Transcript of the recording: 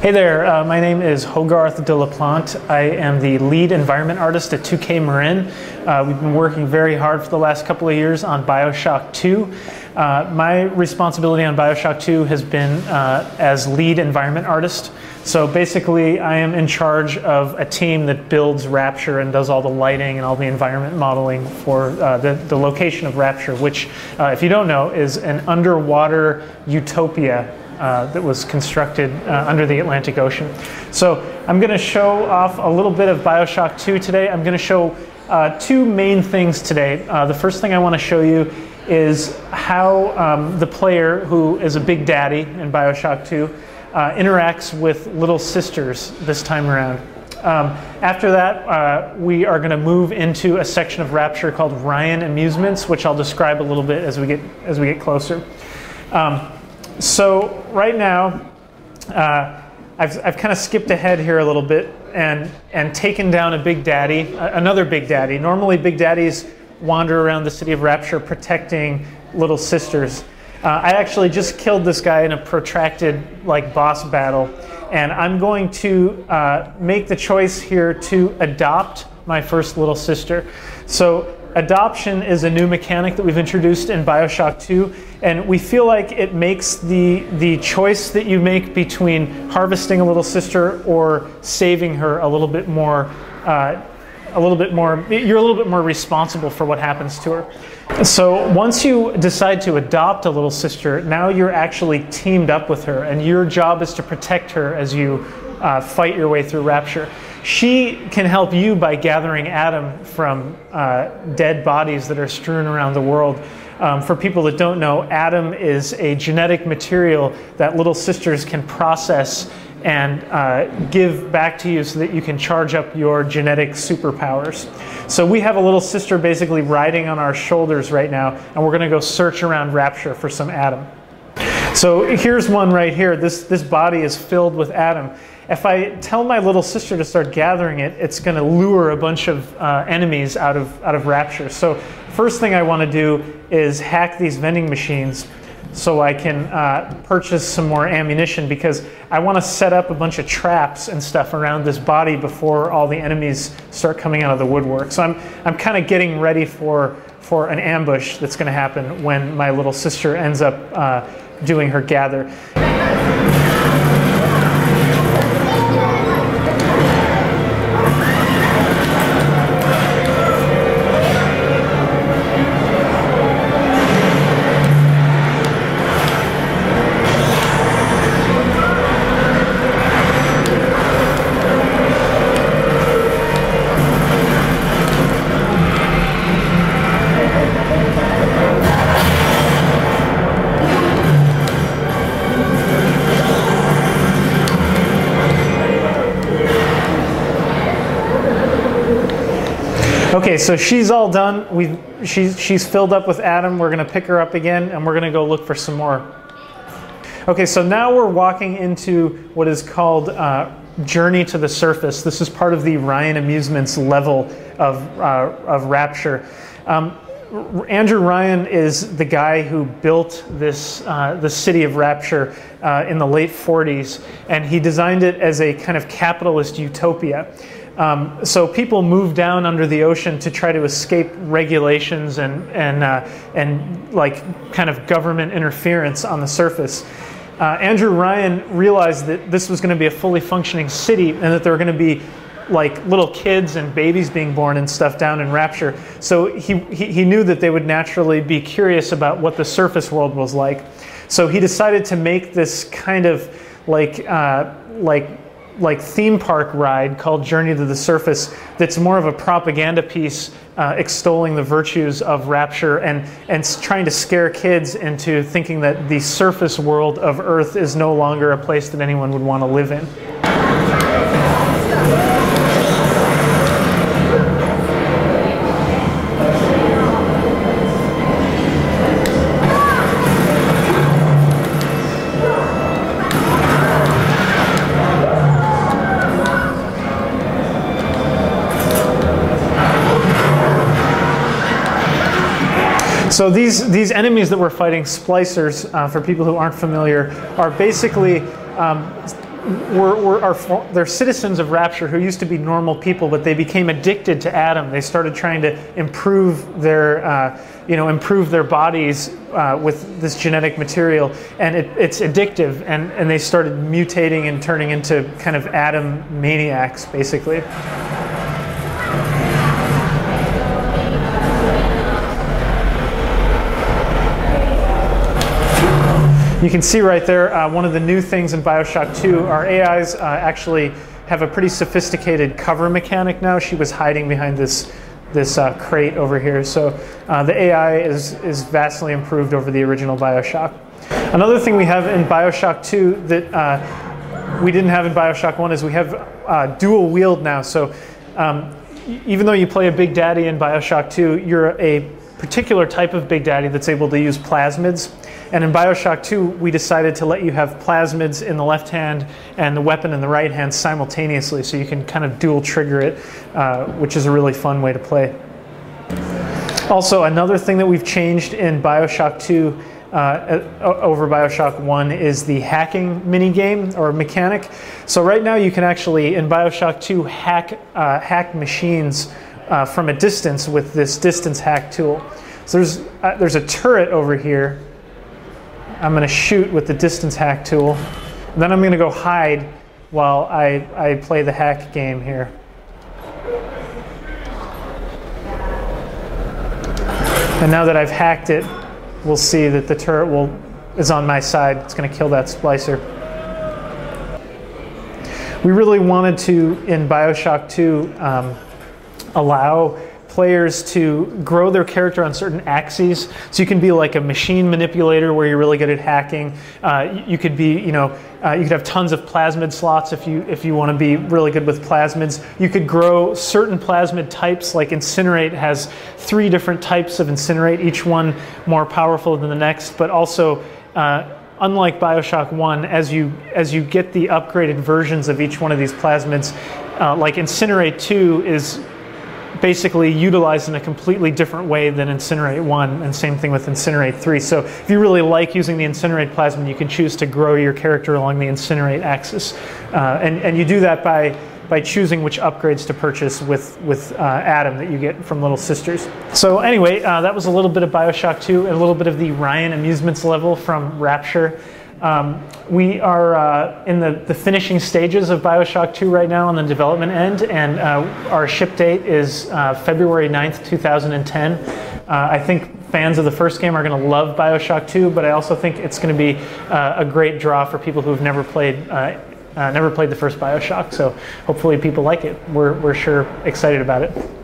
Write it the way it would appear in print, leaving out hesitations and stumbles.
Hey there, my name is Hogarth Delaplante. I am the lead environment artist at 2K Marin. We've been working very hard for the last couple of years on BioShock 2. My responsibility on BioShock 2 has been as lead environment artist. So basically, I am in charge of a team that builds Rapture and does all the lighting and all the environment modeling for the location of Rapture, which, if you don't know, is an underwater utopia that was constructed under the Atlantic Ocean. So I'm going to show off a little bit of BioShock 2 today. I'm going to show two main things today. The first thing I want to show you is how the player, who is a big daddy in BioShock 2, interacts with little sisters this time around. After that, we are going to move into a section of Rapture called Ryan Amusements, which I'll describe a little bit as we get closer. So right now, I've kind of skipped ahead here a little bit and taken down a big daddy, another big daddy. Normally, big daddies wander around the city of Rapture protecting little sisters. I actually just killed this guy in a protracted boss battle, and I'm going to make the choice here to adopt my first little sister. So adoption is a new mechanic that we've introduced in BioShock 2, and we feel like it makes the choice that you make between harvesting a little sister or saving her a little bit more, you're a little bit more responsible for what happens to her. So once you decide to adopt a little sister, now you're actually teamed up with her, and your job is to protect her as you fight your way through Rapture. She can help you by gathering Adam from dead bodies that are strewn around the world. For people that don't know, Adam is a genetic material that little sisters can process and give back to you so that you can charge up your genetic superpowers. So we have a little sister basically riding on our shoulders right now, and we're going to go search around Rapture for some Adam. So here's one right here. This body is filled with Adam. If I tell my little sister to start gathering it, it's going to lure a bunch of enemies out of Rapture. So first thing I want to do is hack these vending machines so I can purchase some more ammunition, because I want to set up a bunch of traps and stuff around this body before all the enemies start coming out of the woodwork. So I'm kind of getting ready for an ambush that's going to happen when my little sister ends up doing her gather. Okay, so she's all done. She's filled up with Adam. We're going to pick her up again, and we're going to go look for some more. Okay, so now we're walking into what is called Journey to the Surface. This is part of the Ryan Amusements level of Rapture. Andrew Ryan is the guy who built the city of Rapture in the late 40s, and he designed it as a kind of capitalist utopia. So people move down under the ocean to try to escape regulations and kind of government interference on the surface. Andrew Ryan realized that this was going to be a fully functioning city, and that there were going to be little kids and babies being born and stuff down in Rapture. So he knew that they would naturally be curious about what the surface world was like. So he decided to make this kind of theme park ride called Journey to the Surface that's more of a propaganda piece extolling the virtues of Rapture and trying to scare kids into thinking that the surface world of Earth is no longer a place that anyone would want to live in. So these enemies that we're fighting, splicers, for people who aren't familiar, are basically they're citizens of Rapture who used to be normal people, but they became addicted to Adam. They started trying to improve their bodies with this genetic material, and it's addictive. And they started mutating and turning into kind of Adam maniacs, basically. You can see right there, one of the new things in BioShock 2, our AIs actually have a pretty sophisticated cover mechanic now. She was hiding behind this crate over here. So the AI is vastly improved over the original BioShock. Another thing we have in BioShock 2 that we didn't have in BioShock 1 is we have dual wield now. So even though you play a Big Daddy in BioShock 2, you're a particular type of Big Daddy that's able to use plasmids. And in BioShock 2, we decided to let you have plasmids in the left hand and the weapon in the right hand simultaneously, so you can kind of dual trigger it, which is a really fun way to play. Also, another thing that we've changed in BioShock 2 over BioShock 1 is the hacking minigame or mechanic. So right now you can actually, in BioShock 2, hack machines from a distance with this distance hack tool. So there's a turret over here. I'm going to shoot with the distance hack tool. And then I'm going to go hide while I play the hack game here. And now that I've hacked it, we'll see that the turret is on my side. It's going to kill that splicer. We really wanted to, in BioShock 2, allow players to grow their character on certain axes. So you can be like a machine manipulator where you're really good at hacking. You could be, you could have tons of plasmid slots if you want to be really good with plasmids. You could grow certain plasmid types, like Incinerate has 3 different types of Incinerate, each one more powerful than the next, but also unlike BioShock 1, as you get the upgraded versions of each one of these plasmids, like Incinerate 2 is basically utilized in a completely different way than Incinerate 1, and same thing with Incinerate 3. So if you really like using the Incinerate plasmid, you can choose to grow your character along the Incinerate axis. And you do that by choosing which upgrades to purchase with Adam that you get from Little Sisters. So anyway, that was a little bit of BioShock 2 and a little bit of the Ryan Amusements level from Rapture. We are in the finishing stages of BioShock 2 right now on the development end, and our ship date is February 9th, 2010. I think fans of the first game are going to love BioShock 2, but I also think it's going to be a great draw for people who've never played the first BioShock, so hopefully people like it. We're sure excited about it.